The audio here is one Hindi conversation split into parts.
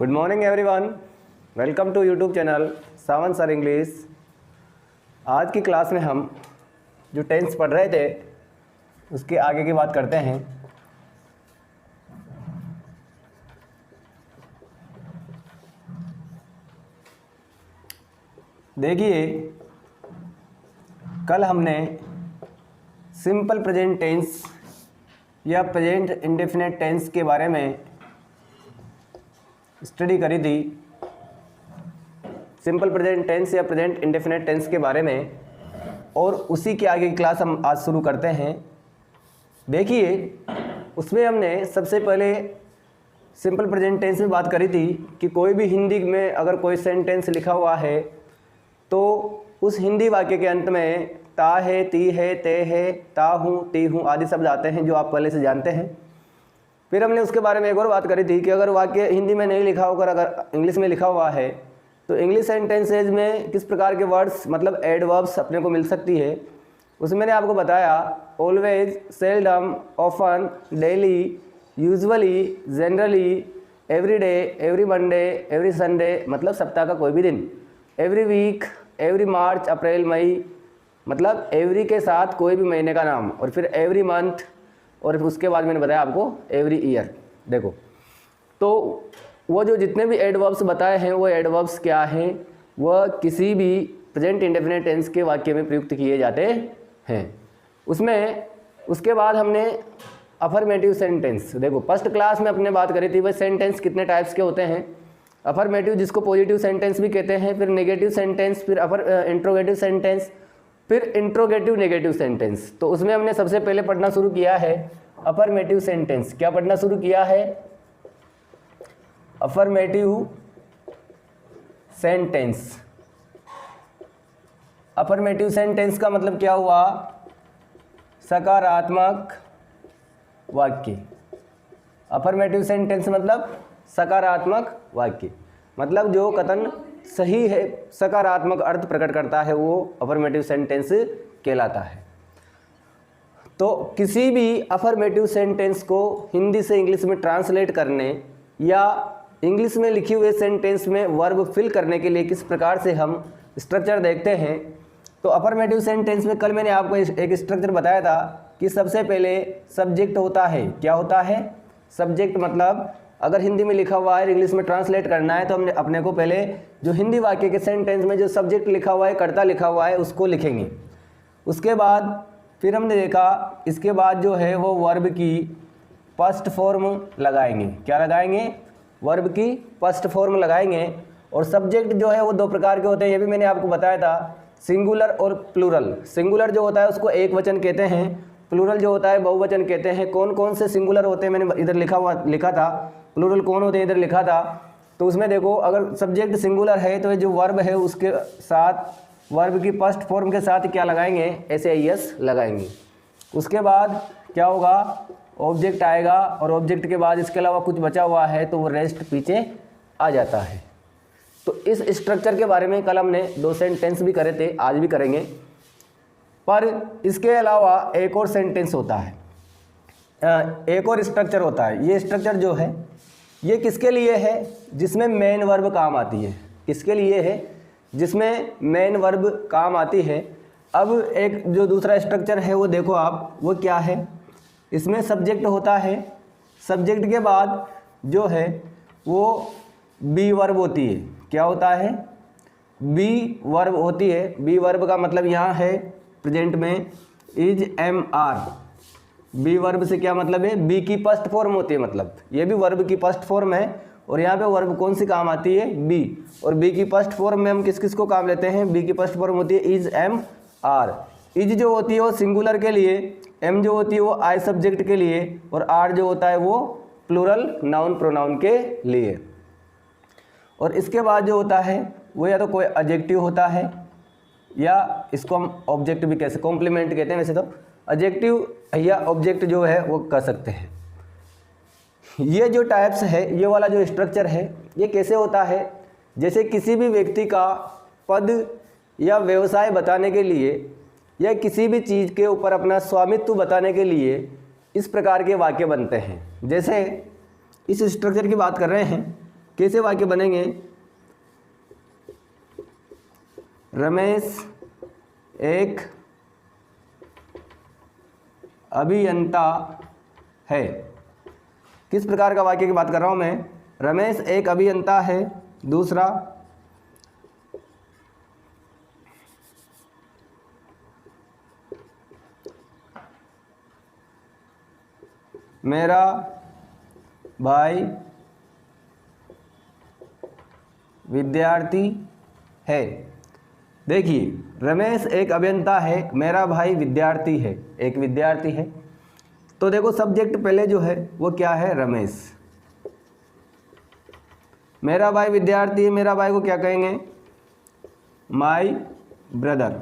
Good morning everyone, welcome to YouTube channel Sawan sir English. आज की क्लास में हम जो टेंस पढ़ रहे थे उसके आगे की बात करते हैं। देखिए, कल हमने सिंपल प्रेजेंट टेंस या प्रेजेंट इंडेफिनिट टेंस के बारे में स्टडी करी थी। सिंपल प्रेजेंट टेंस या प्रेजेंट इंडेफिनिट टेंस के बारे में, और उसी के आगे की क्लास हम आज शुरू करते हैं। देखिए, उसमें हमने सबसे पहले सिंपल प्रेजेंट टेंस में बात करी थी कि कोई भी हिंदी में अगर कोई सेंटेंस लिखा हुआ है तो उस हिंदी वाक्य के अंत में ता है, ती है, ते है, ता हूँ, ती हूँ आदि शब्द आते हैं जो आप पहले से जानते हैं। फिर हमने उसके बारे में एक और बात करी थी कि अगर वाक्य हिंदी में नहीं लिखा होकर अगर इंग्लिश में लिखा हुआ है तो इंग्लिश सेंटेंसेज में किस प्रकार के वर्ड्स मतलब एडवर्ब्स अपने को मिल सकती है। उसमें मैंने आपको बताया always, seldom, often, daily, usually, generally, everyday, every Monday, every Sunday मतलब सप्ताह का कोई भी दिन, एवरी वीक, एवरी मार्च, अप्रैल, मई मतलब एवरी के साथ कोई भी महीने का नाम, और फिर एवरी मंथ, और फिर उसके बाद मैंने बताया आपको एवरी ईयर। देखो, तो वो जो जितने भी एडवर्ब्स बताए हैं वो एडवर्ब्स क्या हैं, वह किसी भी प्रेजेंट इंडेफिनिट टेंस के वाक्य में प्रयुक्त किए जाते हैं। उसमें उसके बाद हमने अफर्मेटिव सेंटेंस, देखो फर्स्ट क्लास में अपने बात करी थी वह सेंटेंस कितने टाइप्स के होते हैं। अफर्मेटिव जिसको पॉजिटिव सेंटेंस भी कहते हैं, फिर नेगेटिव सेंटेंस, फिर इंट्रोगेटिव सेंटेंस, फिर इंट्रोगेटिव नेगेटिव सेंटेंस। तो उसमें हमने सबसे पहले पढ़ना शुरू किया है अफर्मेटिव सेंटेंस। क्या पढ़ना शुरू किया है? Affirmative sentence. अफर्मेटिव सेंटेंस का मतलब क्या हुआ? सकारात्मक वाक्य। अफर्मेटिव सेंटेंस मतलब सकारात्मक वाक्य, मतलब जो कथन सही है, सकारात्मक अर्थ प्रकट करता है, वो अफर्मेटिव सेंटेंस कहलाता है। तो किसी भी अफर्मेटिव सेंटेंस को हिंदी से इंग्लिश में ट्रांसलेट करने या इंग्लिश में लिखी हुए सेंटेंस में वर्ब फिल करने के लिए किस प्रकार से हम स्ट्रक्चर देखते हैं। तो अफर्मेटिव सेंटेंस में कल मैंने आपको एक स्ट्रक्चर बताया था कि सबसे पहले सब्जेक्ट होता है। क्या होता है? सब्जेक्ट। मतलब अगर हिंदी में लिखा हुआ है इंग्लिश में ट्रांसलेट करना है तो हमने अपने को पहले जो हिंदी वाक्य के सेंटेंस में जो सब्जेक्ट लिखा हुआ है, कर्ता लिखा हुआ है, उसको लिखेंगे। उसके बाद फिर हमने देखा इसके बाद जो है वो वर्ब की फर्स्ट फॉर्म लगाएंगे। क्या लगाएंगे? वर्ब की फर्स्ट फॉर्म लगाएंगे। और सब्जेक्ट जो है वो दो प्रकार के होते हैं, ये भी मैंने आपको बताया था, सिंगुलर और प्लूरल। सिंगुलर जो होता है उसको एक वचन कहते हैं, प्लूरल जो होता है बहुवचन कहते हैं। कौन कौन से सिंगुलर होते हैं मैंने इधर लिखा था, प्लूरल कौन होते हैं इधर लिखा था। तो उसमें देखो, अगर सब्जेक्ट सिंगुलर है तो जो वर्ब है उसके साथ वर्ब की फर्स्ट फॉर्म के साथ क्या लगाएंगे? SAES लगाएंगे। उसके बाद क्या होगा? ऑब्जेक्ट आएगा, और ऑब्जेक्ट के बाद इसके अलावा कुछ बचा हुआ है तो वो रेस्ट पीछे आ जाता है। तो इस स्ट्रक्चर के बारे में कल हमने 2 सेंटेंस भी करे थे, आज भी करेंगे। पर इसके अलावा एक और सेंटेंस होता है, एक और स्ट्रक्चर होता है। ये स्ट्रक्चर जो है ये किसके लिए है? जिसमें मेन वर्ब काम आती है। किसके लिए है? जिसमें मेन वर्ब काम आती है। अब एक जो दूसरा स्ट्रक्चर है वो देखो आप, वो क्या है? इसमें सब्जेक्ट होता है, सब्जेक्ट के बाद जो है वो बी वर्ब होती है। क्या होता है? बी वर्ब होती है। बी वर्ब का मतलब यहाँ है प्रेजेंट में is, am, are. Be verb से क्या मतलब है? बी की फर्स्ट फॉर्म होती है, मतलब ये भी वर्ब की फर्स्ट फॉर्म है। और यहाँ पे वर्ब कौन सी काम आती है? बी। और बी की फर्स्ट फॉर्म में हम किस किस को काम लेते हैं? बी की फर्स्ट फॉर्म होती है इज, एम, आर। इज जो होती है वो सिंगुलर के लिए, एम जो होती है वो आई सब्जेक्ट के लिए, और आर जो होता है वो प्लूरल नाउन प्रोनाउन के लिए। और इसके बाद जो होता है वो या तो कोई एडजेक्टिव होता है, या इसको हम ऑब्जेक्ट भी कैसे कॉम्प्लीमेंट कहते हैं। वैसे तो एडजेक्टिव या ऑब्जेक्ट जो है वो कर सकते हैं। ये जो टाइप्स है, ये वाला जो स्ट्रक्चर है, ये कैसे होता है? जैसे किसी भी व्यक्ति का पद या व्यवसाय बताने के लिए या किसी भी चीज़ के ऊपर अपना स्वामित्व बताने के लिए इस प्रकार के वाक्य बनते हैं। जैसे इस स्ट्रक्चर की बात कर रहे हैं कैसे वाक्य बनेंगे? रमेश एक अभियंता है। किस प्रकार का वाक्य की बात कर रहा हूं मैं? रमेश एक अभियंता है। दूसरा, मेरा भाई विद्यार्थी है। देखिए, रमेश एक अभियंता है, मेरा भाई विद्यार्थी है, एक विद्यार्थी है। तो देखो सब्जेक्ट पहले जो है वो क्या है? रमेश। मेरा भाई विद्यार्थी है, मेरा भाई को क्या कहेंगे? My brother.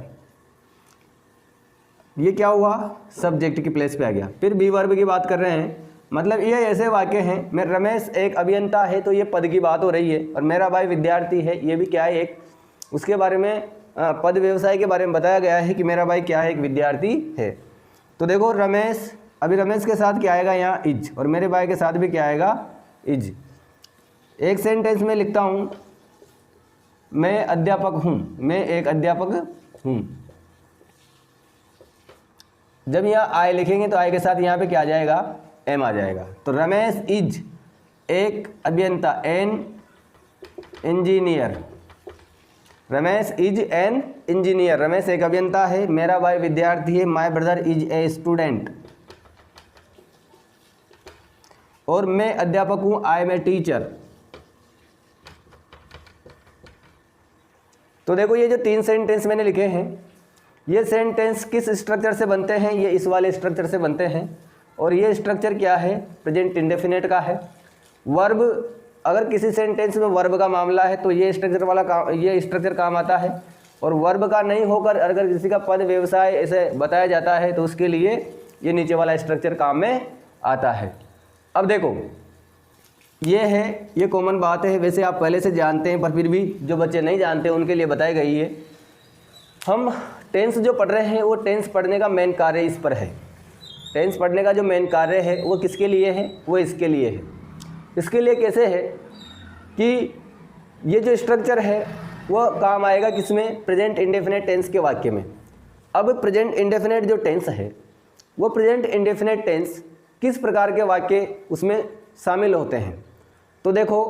ये क्या हुआ? सब्जेक्ट की प्लेस पे आ गया। फिर बी वर्ब की बात कर रहे हैं, मतलब ये ऐसे वाक्य हैं, मैं रमेश एक अभियंता है तो ये पद की बात हो रही है, और मेरा भाई विद्यार्थी है, ये भी क्या है? एक उसके बारे में पद व्यवसाय के बारे में बताया गया है कि मेरा भाई क्या है? एक विद्यार्थी है। तो देखो रमेश, अभी रमेश के साथ क्या आएगा यहाँ? इज, और मेरे भाई के साथ भी क्या आएगा? इज। एक सेंटेंस में लिखता हूँ, मैं अध्यापक हूँ, मैं एक अध्यापक हूँ। जब यहाँ आई लिखेंगे तो आई के साथ यहाँ पे क्या आ जाएगा? एम आ जाएगा। तो रमेश इज एक अभियंता, an engineer. Ramesh is an engineer, Ramesh एक अभियंता है, मेरा भाई विद्यार्थी है, my brother is a student. और मैं अध्यापक हूँ, आई एम ए टीचर। तो देखो ये जो 3 सेंटेंस मैंने लिखे हैं, ये सेंटेंस किस स्ट्रक्चर से बनते हैं? ये इस वाले स्ट्रक्चर से बनते हैं। और ये स्ट्रक्चर क्या है? प्रेजेंट इंडेफिनिट का है। वर्ब, अगर किसी सेंटेंस में वर्ब का मामला है तो ये स्ट्रक्चर वाला काम, ये स्ट्रक्चर काम आता है। और वर्ब का नहीं होकर अगर किसी का पद व्यवसाय ऐसे बताया जाता है तो उसके लिए ये नीचे वाला स्ट्रक्चर काम में आता है। अब देखो ये है, ये कॉमन बात है, वैसे आप पहले से जानते हैं, पर फिर भी जो बच्चे नहीं जानते उनके लिए बताई गई है। हम टेंस जो पढ़ रहे हैं वो टेंस पढ़ने का मेन कार्य इस पर है। टेंस पढ़ने का जो मेन कार्य है वो किसके लिए है? वो इसके लिए है। इसके लिए कैसे है कि ये जो स्ट्रक्चर है वो काम आएगा किसमें? प्रेजेंट इंडेफिनिट टेंस के वाक्य में। अब प्रेजेंट इंडेफिनिट जो टेंस है वो प्रेजेंट इंडेफिनिट टेंस किस प्रकार के वाक्य उसमें शामिल होते हैं? तो देखो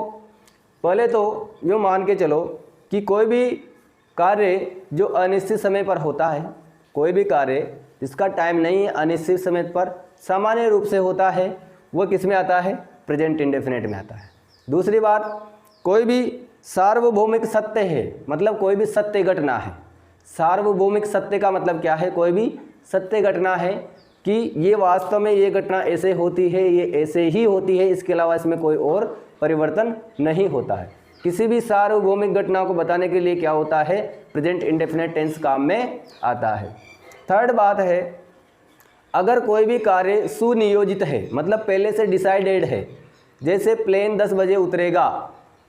पहले तो यूँ मान के चलो कि कोई भी कार्य जो अनिश्चित समय पर होता है, कोई भी कार्य जिसका टाइम नहीं है, अनिश्चित समय पर सामान्य रूप से होता है, वो किस में आता है? प्रेजेंट इंडेफिनिट में आता है। दूसरी बात, कोई भी सार्वभौमिक सत्य है, मतलब कोई भी सत्य घटना है। सार्वभौमिक सत्य का मतलब क्या है? कोई भी सत्य घटना है कि ये वास्तव में ये घटना ऐसे होती है, ये ऐसे ही होती है, इसके अलावा इसमें कोई और परिवर्तन नहीं होता है। किसी भी सार्वभौमिक घटना को बताने के लिए क्या होता है? प्रेजेंट इंडेफिनिट टेंस काम में आता है। थर्ड बात है, अगर कोई भी कार्य सुनियोजित है, मतलब पहले से डिसाइडेड है, जैसे प्लेन 10 बजे उतरेगा।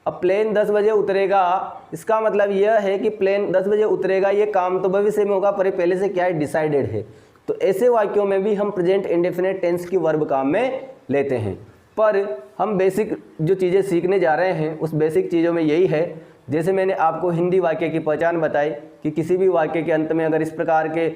अब प्लेन 10 बजे उतरेगा, इसका मतलब यह है कि प्लेन 10 बजे उतरेगा, ये काम तो भविष्य में होगा पर ये पहले से क्या है? डिसाइडेड है। तो ऐसे वाक्यों में भी हम प्रेजेंट इंडेफिनिट टेंस की वर्ब काम में लेते हैं। पर हम बेसिक जो चीज़ें सीखने जा रहे हैं उस बेसिक चीज़ों में यही है, जैसे मैंने आपको हिंदी वाक्य की पहचान बताई कि किसी भी वाक्य के अंत में अगर इस प्रकार के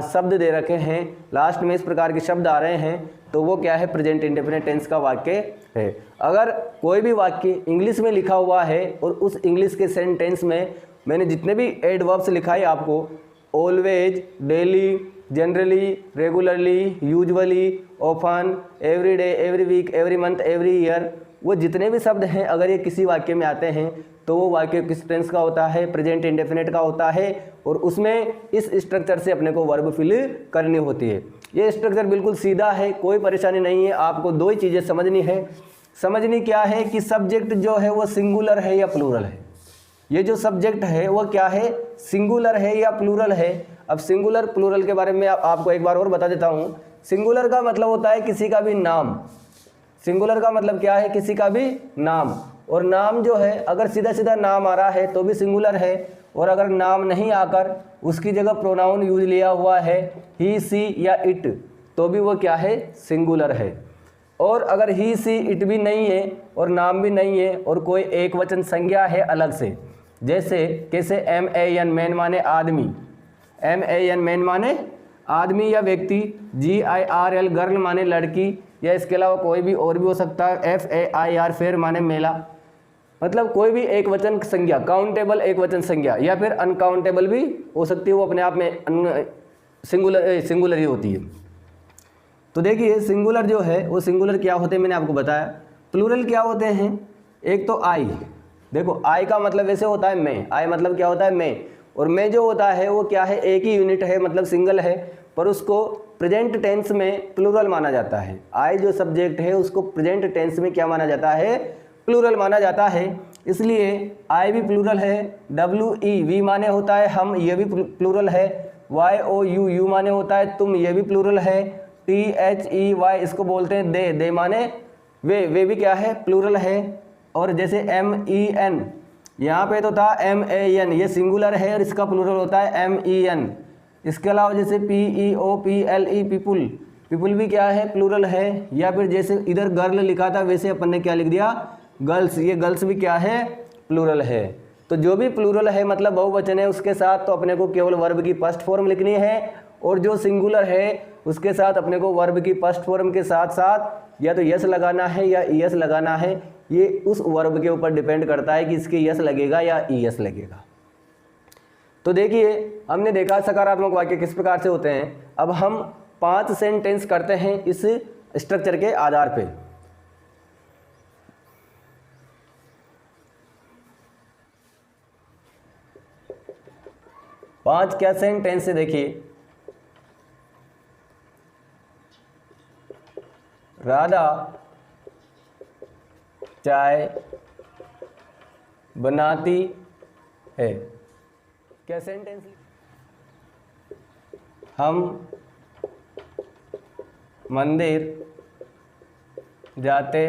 शब्द दे रखे हैं, लास्ट में इस प्रकार के शब्द आ रहे हैं, तो वो क्या है? प्रेजेंट इंडेफिनिट टेंस का वाक्य है। अगर कोई भी वाक्य इंग्लिश में लिखा हुआ है और उस इंग्लिश के सेंटेंस में मैंने जितने भी एडवर्ब्स लिखाए आपको, always, daily, generally, regularly, usually, often, every day, every week, every month, every year, वो जितने भी शब्द हैं अगर ये किसी वाक्य में आते हैं तो वो वाक्य किस टेंस का होता है? प्रेजेंट इंडेफिनिट का होता है। और उसमें इस स्ट्रक्चर से अपने को वर्ब फिल करनी होती है। ये स्ट्रक्चर बिल्कुल सीधा है, कोई परेशानी नहीं है। आपको 2 ही चीज़ें समझनी है। समझनी क्या है कि सब्जेक्ट जो है वो सिंगुलर है या प्लूरल है। ये जो सब्जेक्ट है वो क्या है? सिंगुलर है या प्लूरल है। अब सिंगुलर प्लूरल के बारे में आपको एक बार और बता देता हूँ। सिंगुलर का मतलब होता है किसी का भी नाम। सिंगुलर का मतलब क्या है? किसी का भी नाम। और नाम जो है अगर सीधा सीधा नाम आ रहा है तो भी सिंगुलर है, और अगर नाम नहीं आकर उसकी जगह प्रोनाउन यूज लिया हुआ है, ही, सी या इट, तो भी वो क्या है? सिंगुलर है। और अगर ही सी इट भी नहीं है और नाम भी नहीं है और कोई एक वचन संज्ञा है अलग से, जैसे कैसे MAN मैन माने आदमी, MAN मैन माने आदमी या व्यक्ति, GIRL गर्ल माने लड़की, या इसके अलावा कोई भी और भी हो सकता है, FAIR फेयर माने मेला। मतलब कोई भी एक वचन संज्ञा, काउंटेबल एक वचन संज्ञा, या फिर अनकाउंटेबल भी हो सकती है, वो अपने आप में सिंगुलर ही होती है। तो देखिए सिंगुलर जो है वो सिंगुलर क्या होते हैं मैंने आपको बताया। प्लूरल क्या होते हैं, एक तो आई, देखो आई का मतलब वैसे होता है मैं, आई मतलब क्या होता है मैं, और मैं जो होता है वो क्या है, एक ही यूनिट है मतलब सिंगल है, पर उसको प्रेजेंट टेंस में प्लूरल माना जाता है। आई जो सब्जेक्ट है उसको प्रेजेंट टेंस में क्या माना जाता है, प्लूरल माना जाता है, इसलिए आई भी प्लूरल है। WE माने होता है हम, ये भी प्लूरल है। YOU माने होता है तुम, ये भी प्लूरल है। THEY इसको बोलते हैं दे माने वे भी क्या है, प्लूरल है। और जैसे MEN, यहाँ पे तो था MAN, ये सिंगुलर है और इसका प्लूरल होता है MEN। इसके अलावा जैसे PEOPLE पीपुल भी क्या है, प्लूरल है। या फिर जैसे इधर गर्ल लिखा था वैसे अपन ने क्या लिख दिया, गर्ल्स, ये गर्ल्स भी क्या है, प्लूरल है। तो जो भी प्लूरल है मतलब बहुवचन है उसके साथ तो अपने को केवल वर्ब की फर्स्ट फॉर्म लिखनी है, और जो सिंगुलर है उसके साथ अपने को वर्ब की फर्स्ट फॉर्म के साथ साथ या तो यस लगाना है या ईएस लगाना है। ये उस वर्ब के ऊपर डिपेंड करता है कि इसके यस लगेगा या ईएस लगेगा। तो देखिए हमने देखा सकारात्मक वाक्य किस प्रकार से होते हैं। अब हम 5 सेंटेंस करते हैं इस स्ट्रक्चर के आधार पे। पांच क्या सेंटेंस है, देखिए राधा चाय बनाती है, क्या सेंटेंस, हम मंदिर जाते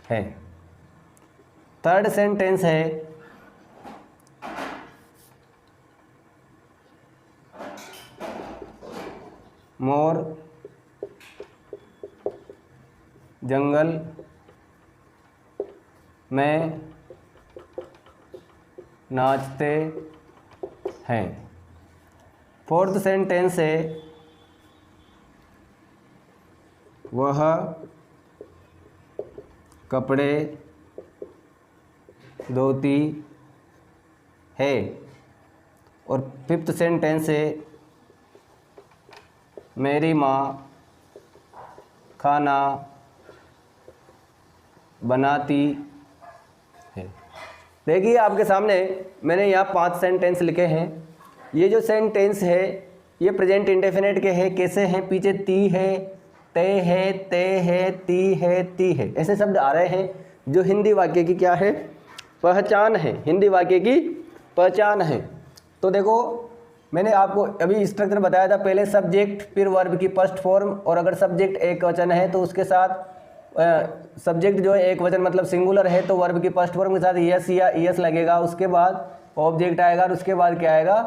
हैं। थर्ड सेंटेंस है मोर जंगल में नाचते हैं। फोर्थ सेंटेंस है वह कपड़े धोती है। और फिफ्थ सेंटेंस है मेरी माँ खाना बनाती है। देखिए आपके सामने मैंने यहाँ 5 सेंटेंस लिखे हैं। ये जो सेंटेंस है ये प्रेजेंट इंडेफिनिट के हैं। कैसे हैं, पीछे ती है, ते है, ते है, ती है, ती है, ऐसे शब्द आ रहे हैं जो हिंदी वाक्य की क्या है, पहचान है, हिंदी वाक्य की पहचान है। तो देखो मैंने आपको अभी स्ट्रक्चर बताया था, पहले सब्जेक्ट फिर वर्ब की फर्स्ट फॉर्म, और अगर सब्जेक्ट एक वचन है तो उसके साथ सब्जेक्ट जो है एक वचन मतलब सिंगुलर है तो वर्ब की फर्स्ट फॉर्म के साथ यस या ईएस लगेगा, उसके बाद ऑब्जेक्ट आएगा और उसके बाद क्या आएगा,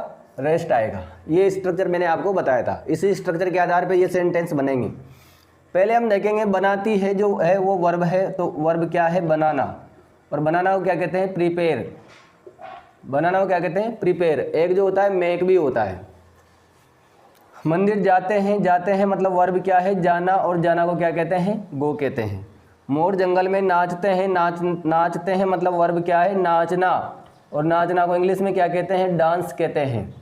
रेस्ट आएगा। ये स्ट्रक्चर मैंने आपको बताया था। इसी स्ट्रक्चर के आधार पे ये सेंटेंस बनेंगे। पहले हम देखेंगे बनाती है जो है वो वर्ब है, तो वर्ब क्या है, बनाना, और बनाना को क्या कहते हैं, प्रिपेयर। बनाना को क्या कहते हैं, प्रिपेयर। एक जो होता है मेक भी होता है। मंदिर जाते हैं मतलब वर्ब क्या है, जाना, और जाना को क्या कहते हैं, गो कहते हैं। मोर जंगल में नाचते हैं, नाचते हैं मतलब वर्ब क्या है, नाचना, और नाचना को इंग्लिश में क्या कहते हैं, डांस कहते हैं।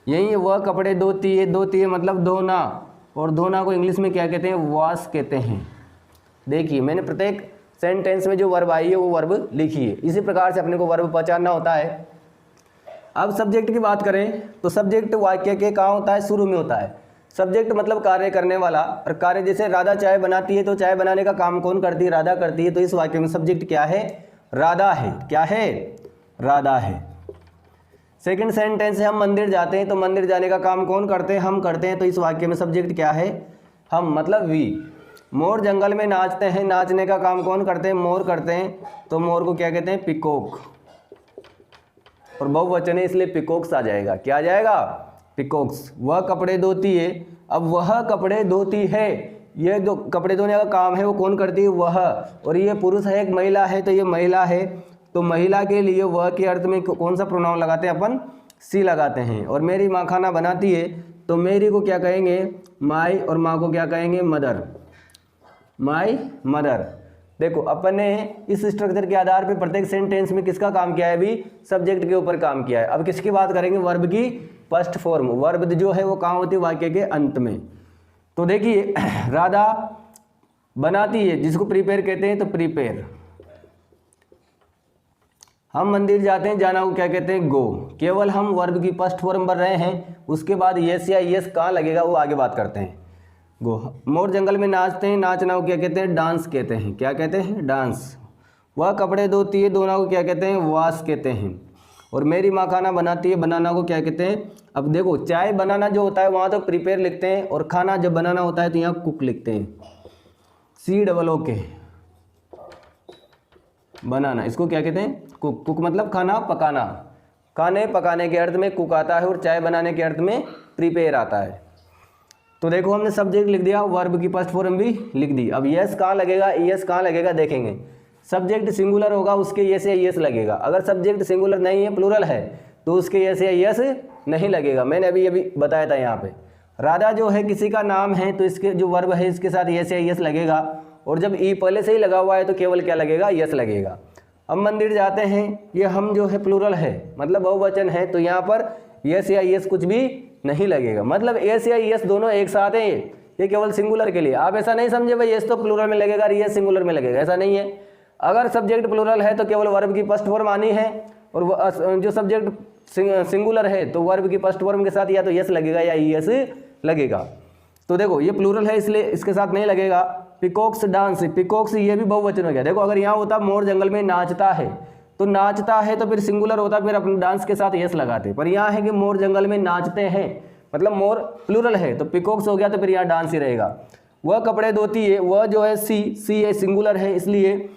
यही वह कपड़े धोती है मतलब धोना, और धोना को इंग्लिश में क्या कहते हैं, वॉश कहते हैं। देखिए मैंने प्रत्येक सेंटेंस में जो वर्ब आई है वो वर्ब लिखी है। इसी प्रकार से अपने को वर्ब पहचानना होता है। अब सब्जेक्ट की बात करें तो सब्जेक्ट वाक्य के कहाँ होता है, शुरू में होता है। सब्जेक्ट मतलब कार्य करने वाला, और कार्य जैसे राधा चाय बनाती है तो चाय बनाने का काम कौन करती है, राधा करती है। तो इस वाक्य में सब्जेक्ट क्या है, राधा है। क्या है, राधा है। सेकंड सेंटेंस है हम मंदिर जाते हैं, तो मंदिर जाने का काम कौन करते हैं, हम करते हैं। तो इस वाक्य में सब्जेक्ट क्या है, हम मतलब वी। मोर जंगल में नाचते हैं, नाचने का काम कौन करते हैं, मोर करते हैं। तो मोर को क्या कहते हैं, पिकॉक, और बहुवचन है इसलिए पिकॉक्स आ जाएगा। क्या आ जाएगा, पिकॉक्स। वह कपड़े धोती है, अब वह कपड़े धोती है ये जो कपड़े धोने का काम है वो कौन करती है, वह। और ये पुरुष है, एक महिला है, तो ये महिला है, तो महिला के लिए वह के अर्थ में कौन सा प्रोनाउन लगाते हैं अपन, सी लगाते हैं। और मेरी माँ खाना बनाती है, तो मेरी को क्या कहेंगे, माई, और माँ को क्या कहेंगे, मदर, माई मदर। देखो अपन ने इस स्ट्रक्चर के आधार पे प्रत्येक सेंटेंस में किसका काम किया है, अभी सब्जेक्ट के ऊपर काम किया है। अब किसकी बात करेंगे, वर्ब की फर्स्ट फॉर्म। वर्ब जो है वो कहाँ होती है, वाक्य के अंत में। तो देखिए राधा बनाती है, जिसको प्रिपेयर कहते हैं, तो प्रिपेयर। हम मंदिर जाते हैं, जाना को क्या कहते हैं, गो। केवल हम वर्ब की फर्स्ट फॉर्म भर रहे हैं, उसके बाद यस या यस कहाँ लगेगा वो आगे बात करते हैं। गो। मोर जंगल में नाचते हैं, नाचना को क्या कहते हैं, डांस कहते हैं। क्या कहते हैं, डांस। वह कपड़े धोती है, धोना को क्या कहते हैं, वॉश कहते हैं। और मेरी माँ खाना बनाती है, बनाना को क्या कहते हैं। अब देखो चाय बनाना जो होता है वहाँ तो प्रिपेयर लिखते हैं, और खाना जब बनाना होता है तो यहाँ कुक लिखते हैं, COOK, बनाना। इसको क्या कहते हैं, कुक। कुक मतलब खाना पकाना। खाने पकाने के अर्थ में कुक आता है, और चाय बनाने के अर्थ में प्रिपेयर आता है। तो देखो हमने सब्जेक्ट लिख दिया, वर्ब की फर्स्ट फॉर्म भी लिख दी। अब यस कहाँ लगेगा, यस कहाँ लगेगा, देखेंगे। सब्जेक्ट सिंगुलर होगा उसके यस या यस लगेगा। अगर सब्जेक्ट सिंगुलर नहीं है, प्लूरल है, तो उसके यस या यस नहीं लगेगा। मैंने अभी बताया था यहाँ पे। राधा जो है किसी का नाम है, तो इसके जो वर्ब है इसके साथ यस या यस लगेगा। और जब ई पहले से ही लगा हुआ है तो केवल क्या लगेगा, यस लगेगा। अब मंदिर जाते हैं, ये हम जो है प्लूरल है, मतलब बहुवचन है, तो यहाँ पर यस या यस कुछ भी नहीं लगेगा। मतलब यस या यस दोनों एक साथ हैं, ये केवल सिंगुलर के लिए। आप ऐसा नहीं समझे भाई यस तो प्लूरल में लगेगा और यस सिंगुलर में लगेगा, ऐसा नहीं है। अगर सब्जेक्ट प्लूरल है तो केवल वर्ब की फर्स्ट फॉर्म आनी है, और जो सब्जेक्ट सिंगुलर है तो वर्ब की फर्स्ट फॉर्म के साथ या तो यस लगेगा या यस लगेगा। तो देखो ये प्लूरल है इसलिए इसके साथ नहीं लगेगा। पिकॉक्स डांस, पिकॉक्स ये भी बहुवचन हो गया। देखो अगर यहाँ होता मोर जंगल में नाचता है, तो नाचता है तो फिर सिंगुलर होता, फिर अपने डांस के साथ यस लगाते। पर यहाँ है कि मोर जंगल में नाचते हैं, मतलब मोर प्लूरल है, तो पिकॉक्स हो गया, तो फिर यहाँ डांस ही रहेगा। वह कपड़े धोती है, वह जो है सी है, सिंगुलर है, इसलिए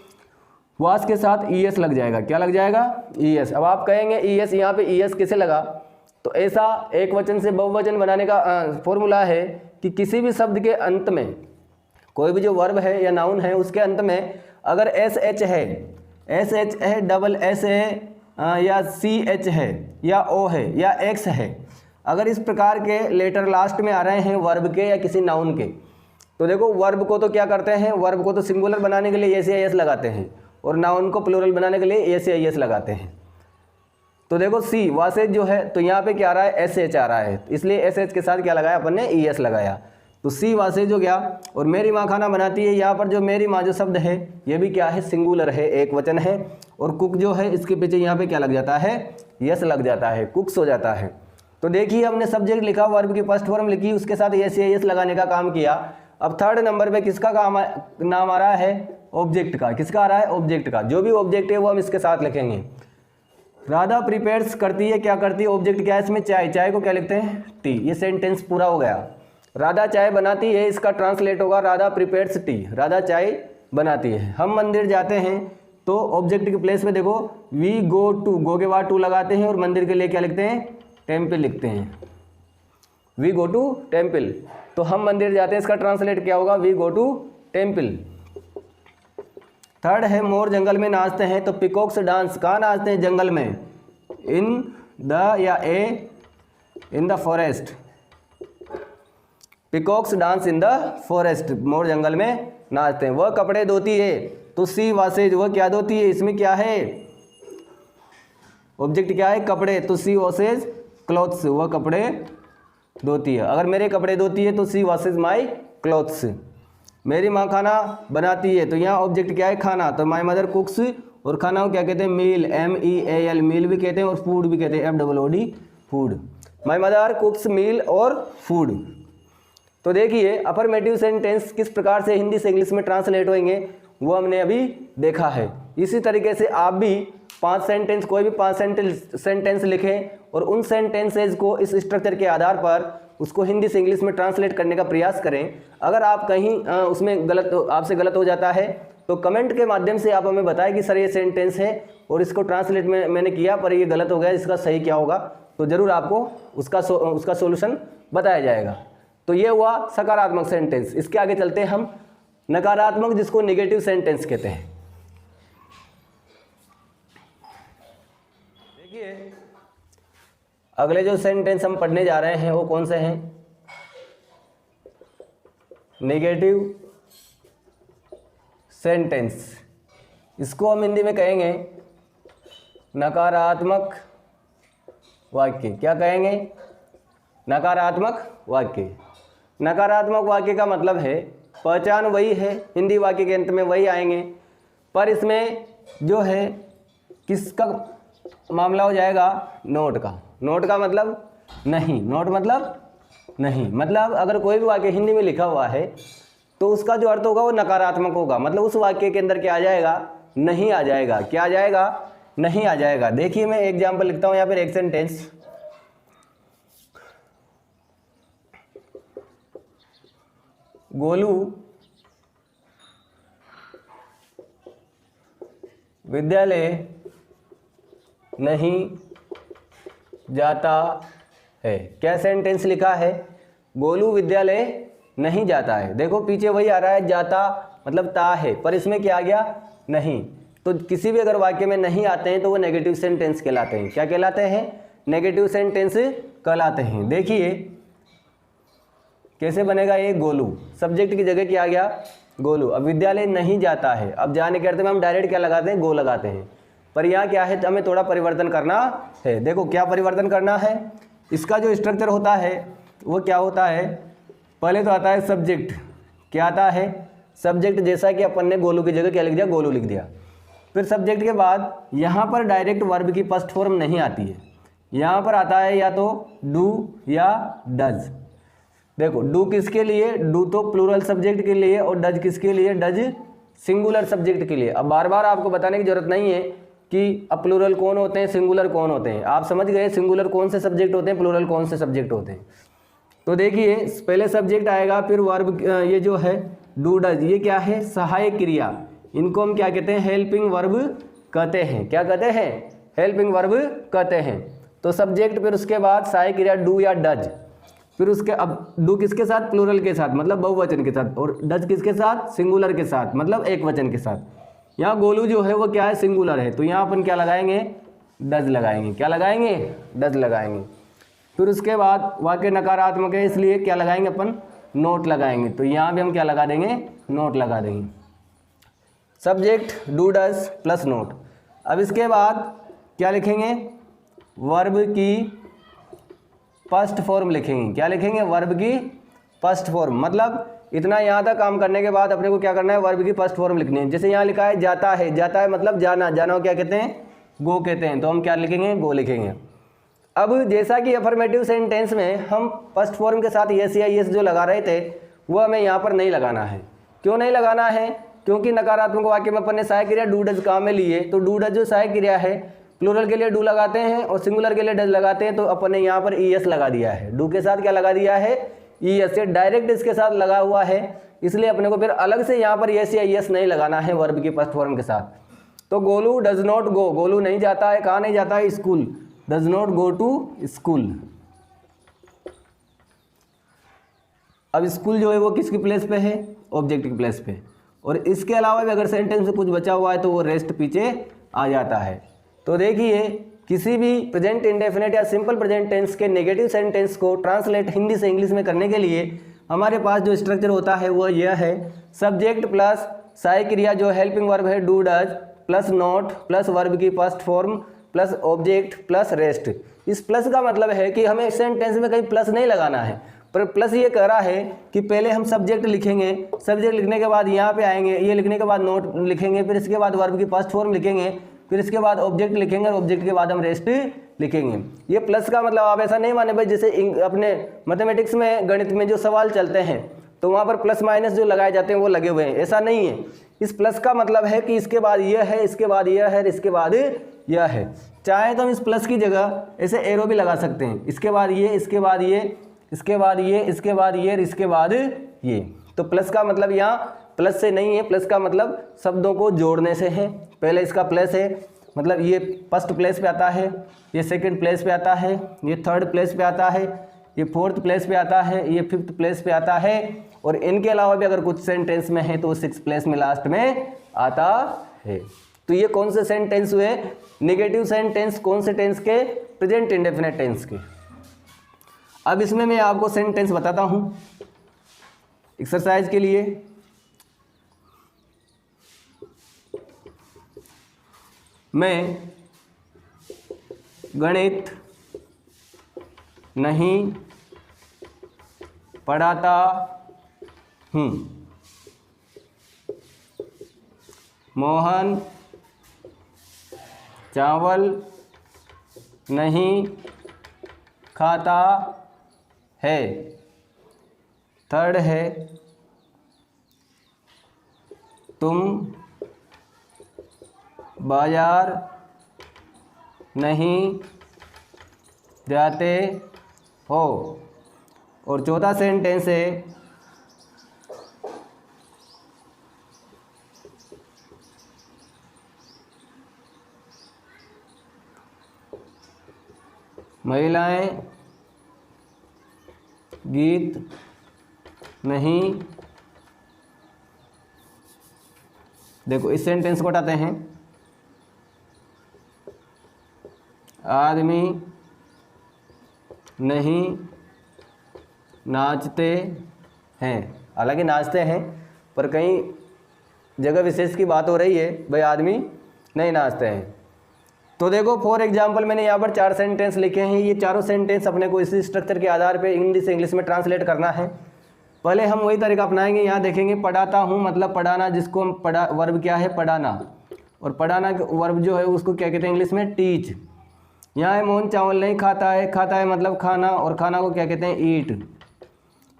वास के साथ ईएस लग जाएगा। क्या लग जाएगा, ईएस। अब आप कहेंगे ईएस, यहाँ पे ईएस कैसे लगा, तो ऐसा एक वचन से बहुवचन बनाने का फॉर्मूला है कि किसी भी शब्द के अंत में, कोई भी जो वर्ब है या नाउन है उसके अंत में अगर SH है, SH है, डबल S है, या CH है, या O है, या X है, अगर इस प्रकार के लेटर लास्ट में आ रहे हैं वर्ब के या किसी नाउन के, तो देखो वर्ब को तो क्या करते हैं, वर्ब को तो सिंगुलर बनाने के लिए एस लगाते हैं, और नाउन को प्लूरल बनाने के लिए एस लगाते हैं। तो देखो सी वासेज जो है, तो यहाँ पे क्या आ रहा है, SH आ रहा है, इसलिए SH के साथ क्या लगाया अपन ने, ES लगाया। तो सी वासेज हो गया। और मेरी माँ खाना बनाती है, यहाँ पर जो मेरी माँ जो शब्द है ये भी क्या है, सिंगुलर है, एक वचन है। और कुक जो है इसके पीछे यहाँ पे क्या लग जाता है, यस लग जाता है, कुक्स हो जाता है। तो देखिए हमने सब्जेक्ट लिखा, वर्ब की फर्स्ट फॉर्म लिखी, उसके साथ एस लगाने का काम किया। अब थर्ड नंबर पे किसका नाम आ रहा है, ऑब्जेक्ट का। किसका आ रहा है, ऑब्जेक्ट का। जो भी ऑब्जेक्ट है वो हम इसके साथ लिखेंगे। राधा प्रिपेयर्स करती है, क्या करती है, ऑब्जेक्ट क्या है इसमें, चाय। चाय को क्या लिखते हैं, टी। ये सेंटेंस पूरा हो गया। राधा चाय बनाती है, इसका ट्रांसलेट होगा राधा प्रिपेयर्स टी। राधा चाय बनाती है। हम मंदिर जाते हैं, तो ऑब्जेक्ट के प्लेस में देखो वी गो टू, गो के बाद टू लगाते हैं, और मंदिर के लिए क्या लिखते हैं, टेम्पल लिखते हैं। वी गो टू टेम्पल, तो हम मंदिर जाते हैं, इसका ट्रांसलेट क्या होगा, we go to temple. Third है मोर जंगल में नाचते हैं, तो पिकॉक्स डांस। कहाँ नाचते हैं, जंगल में, इन द या a in the forest. Peacocks dance in the forest, मोर जंगल में नाचते हैं। वह कपड़े धोती है, तो सी वासेज, वह क्या धोती है, इसमें क्या है, ऑब्जेक्ट क्या है, कपड़े, तो सी वासेज क्लॉथ्स, वह कपड़े धोती है। अगर मेरे कपड़े धोती है तो सी वासेज माई क्लॉथ्स। मेरी माँ खाना बनाती है, तो यहाँ ऑब्जेक्ट क्या है, खाना, तो माई मदर कुक्स। और खाना को क्या कहते हैं, मील, MEAL, मील भी कहते हैं, और फूड भी कहते हैं, FOOD, food. My mother cooks meal और फूड। तो देखिए अफर्मेटिव सेंटेंस किस प्रकार से हिंदी से इंग्लिश में ट्रांसलेट होंगे वो हमने अभी देखा है। इसी तरीके से आप भी 5 सेंटेंस, कोई भी 5 सेंटेंस लिखें, और उन सेंटेंसेज को इस स्ट्रक्चर के आधार पर उसको हिंदी से इंग्लिश में ट्रांसलेट करने का प्रयास करें। अगर आप कहीं उसमें आपसे गलत हो जाता है तो कमेंट के माध्यम से आप हमें बताएं कि सर ये सेंटेंस है और इसको ट्रांसलेट में मैंने किया पर ये गलत हो गया, इसका सही क्या होगा, तो ज़रूर आपको उसका सॉल्यूशन बताया जाएगा। तो ये हुआ सकारात्मक सेंटेंस। इसके आगे चलते हैं हम नकारात्मक, जिसको नेगेटिव सेंटेंस कहते हैं। देखिए अगले जो सेंटेंस हम पढ़ने जा रहे हैं वो कौन से हैं? Negative sentence. इसको हम हिंदी में कहेंगे नकारात्मक वाक्य। क्या कहेंगे? नकारात्मक वाक्य। नकारात्मक वाक्य का मतलब है, पहचान वही है, हिंदी वाक्य के अंत में वही आएंगे, पर इसमें जो है किसका मामला हो जाएगा? नोट का। नोट का मतलब नहीं, नोट मतलब नहीं, मतलब अगर कोई भी वाक्य हिंदी में लिखा हुआ है तो उसका जो अर्थ होगा वो नकारात्मक होगा, मतलब उस वाक्य के अंदर क्या आ जाएगा? नहीं आ जाएगा। क्या आ जाएगा? नहीं आ जाएगा। देखिए मैं एग्जाम्पल लिखता हूं यहाँ पर, एक सेंटेंस। गोलू विद्यालय नहीं जाता है। क्या सेंटेंस लिखा है? गोलू विद्यालय नहीं जाता है। देखो पीछे वही आ रहा है, जाता मतलब ता है, पर इसमें क्या आ गया? नहीं। तो किसी भी अगर वाक्य में नहीं आते हैं तो वो नेगेटिव सेंटेंस कहलाते हैं। क्या कहलाते हैं? नेगेटिव सेंटेंस कहलाते हैं। देखिए कैसे बनेगा ये? गोलू, सब्जेक्ट की जगह क्या आ गया? गोलू। अब विद्यालय नहीं जाता है, अब जाने के अर्थ में हम डायरेक्ट क्या लगाते हैं? गो लगाते हैं, पर यहाँ क्या है? हमें थोड़ा परिवर्तन करना है। देखो क्या परिवर्तन करना है? इसका जो स्ट्रक्चर होता है वो क्या होता है? पहले तो आता है सब्जेक्ट। क्या आता है? सब्जेक्ट। जैसा कि अपन ने गोलू की जगह क्या लिख दिया? गोलू लिख दिया। फिर सब्जेक्ट के बाद यहाँ पर डायरेक्ट वर्ब की फर्स्ट फॉर्म नहीं आती है, यहाँ पर आता है या तो डू या डज। देखो डू किसके लिए? डू तो प्लूरल सब्जेक्ट के लिए, और डज किसके लिए? डज सिंगुलर सब्जेक्ट के लिए। अब बार बार आपको बताने की जरूरत नहीं है कि अब प्लूरल कौन होते हैं, सिंगुलर कौन होते हैं। आप समझ गए सिंगुलर कौन से सब्जेक्ट होते हैं, प्लूरल कौन से सब्जेक्ट होते हैं। तो देखिए पहले सब्जेक्ट आएगा, फिर वर्ब। ये जो है डू डज, ये क्या है? सहायक क्रिया। इनको हम क्या कहते हैं? हेल्पिंग वर्ब कहते हैं। क्या कहते हैं? हेल्पिंग वर्ब कहते हैं। तो सब्जेक्ट, फिर उसके बाद सहायक क्रिया डू या डज, फिर उसके अब डू किसके साथ? प्लूरल के साथ, मतलब बहुवचन के साथ, और डज किसके साथ? सिंगुलर के साथ, मतलब एक वचन के साथ। यहाँ गोलू जो है वो क्या है? सिंगुलर है, तो यहाँ अपन क्या लगाएंगे? डज लगाएंगे। क्या लगाएंगे? डज लगाएंगे। फिर उसके बाद वाक्य नकारात्मक है, इसलिए क्या लगाएंगे अपन? नोट लगाएंगे। तो यहाँ भी हम क्या लगा देंगे? नोट लगा देंगे। Subject do does plus note. अब इसके बाद क्या लिखेंगे? वर्ब की फर्स्ट फॉर्म लिखेंगे। क्या लिखेंगे? वर्ब की फर्स्ट फॉर्म। मतलब इतना यहाँ तक काम करने के बाद अपने को क्या करना है? वर्ब की फर्स्ट फॉर्म लिखनी है। जैसे यहाँ लिखा है जाता है, जाता है मतलब जाना, जाना को क्या कहते हैं? गो कहते हैं, तो हम क्या लिखेंगे? गो लिखेंगे। अब जैसा कि अफर्मेटिव सेंटेंस में हम फर्स्ट फॉर्म के साथ यस या यस जो लगा रहे थे वो हमें यहाँ पर नहीं लगाना है। क्यों नहीं लगाना है? क्योंकि नकारात्मक वाक्य में अपन ने सहायक क्रिया डू डज काम में लिए, तो डू डज जो सहायक क्रिया है, प्लूरल के लिए डू लगाते हैं और सिंगुलर के लिए डज लगाते हैं, तो अपन ने यहाँ पर ईएस लगा दिया है। डू के साथ क्या लगा दिया है? ईएस। से डायरेक्ट इसके साथ लगा हुआ है, इसलिए अपने को फिर अलग से यहाँ पर यस या यस नहीं लगाना है वर्ब की फर्स्ट फॉर्म के साथ। तो Golu does not go, Golu नहीं जाता है। कहाँ नहीं जाता है? School. Does not go to school. अब स्कूल जो है वो किसकी प्लेस पे है? ऑब्जेक्ट की प्लेस पे। और इसके अलावा भी अगर सेंटेंस में कुछ बचा हुआ है तो वो रेस्ट पीछे आ जाता है। तो देखिए किसी भी प्रेजेंट इंडेफिनिट या सिंपल प्रेजेंट टेंस के नेगेटिव सेंटेंस को ट्रांसलेट हिंदी से इंग्लिश में करने के लिए हमारे पास जो स्ट्रक्चर होता है वो यह है, सब्जेक्ट प्लस सहायक क्रिया जो हेल्पिंग वर्ब है do does plus not plus verb की first form plus object plus rest. इस प्लस का मतलब है कि हमें सेंटेंस में कहीं प्लस नहीं लगाना है, पर प्लस ये कह रहा है कि पहले हम सब्जेक्ट लिखेंगे, सब्जेक्ट लिखने के बाद यहाँ पे आएंगे, ये लिखने के बाद नोट लिखेंगे, फिर इसके बाद वर्ब की फर्स्ट फॉर्म लिखेंगे, फिर इसके बाद ऑब्जेक्ट लिखेंगे और ऑब्जेक्ट के बाद हम रेस्ट लिखेंगे। ये प्लस का मतलब आप ऐसा नहीं माने भाई जैसे अपने मैथमेटिक्स में गणित में जो सवाल चलते हैं तो वहाँ पर प्लस माइनस जो लगाए जाते हैं वो लगे हुए हैं, ऐसा नहीं है। इस प्लस का मतलब है कि इसके बाद यह है, इसके बाद यह है, इसके बाद यह है। चाहे तो हम इस प्लस की जगह ऐसे एरो भी लगा सकते हैं, इसके बाद ये, इसके बाद ये, इसके बाद ये, इसके बाद ये, इसके बाद ये। तो प्लस का मतलब यहाँ प्लस से नहीं है, प्लस का मतलब शब्दों को जोड़ने से है। पहले इसका प्लस है, मतलब ये फर्स्ट प्लेस पे आता है, ये सेकंड प्लेस पे आता है, ये थर्ड प्लेस पे आता है, ये 4th प्लेस पे आता है, ये 5th प्लेस पे आता है, और इनके अलावा भी अगर कुछ सेंटेंस में है तो वो 6th प्लेस में लास्ट में आता है। तो ये कौन से सेंटेंस हुए? Negative sentence. कौन से टेंस के? प्रेजेंट इंडेफिनिट टेंस के। अब इसमें मैं आपको सेंटेंस बताता हूं एक्सरसाइज के लिए। मैं गणित नहीं पढ़ाता हूँ। मोहन चावल नहीं खाता है। थर्ड है, तुम बाजार नहीं जाते हो। और चौथा सेंटेंस है, महिलाएं गीत नहीं। देखो इस सेंटेंस को हटाते हैं। आदमी नहीं नाचते हैं। हालांकि नाचते हैं, पर कहीं जगह विशेष की बात हो रही है, भाई आदमी नहीं नाचते हैं। तो देखो फॉर एग्जांपल मैंने यहाँ पर 4 सेंटेंस लिखे हैं। ये चारों सेंटेंस अपने को इसी स्ट्रक्चर के आधार पे हिंदी से इंग्लिश में ट्रांसलेट करना है। पहले हम वही तरीका अपनाएंगे। यहाँ देखेंगे पढ़ाता हूँ मतलब पढ़ाना, जिसको हम वर्ब क्या है? पढ़ाना। और पढ़ाना वर्ब जो है उसको क्या कहते हैं इंग्लिश में? टीच। यहाँ है मोहन चावल नहीं खाता है। खाता है मतलब खाना, और खाना को क्या कहते हैं? ईट।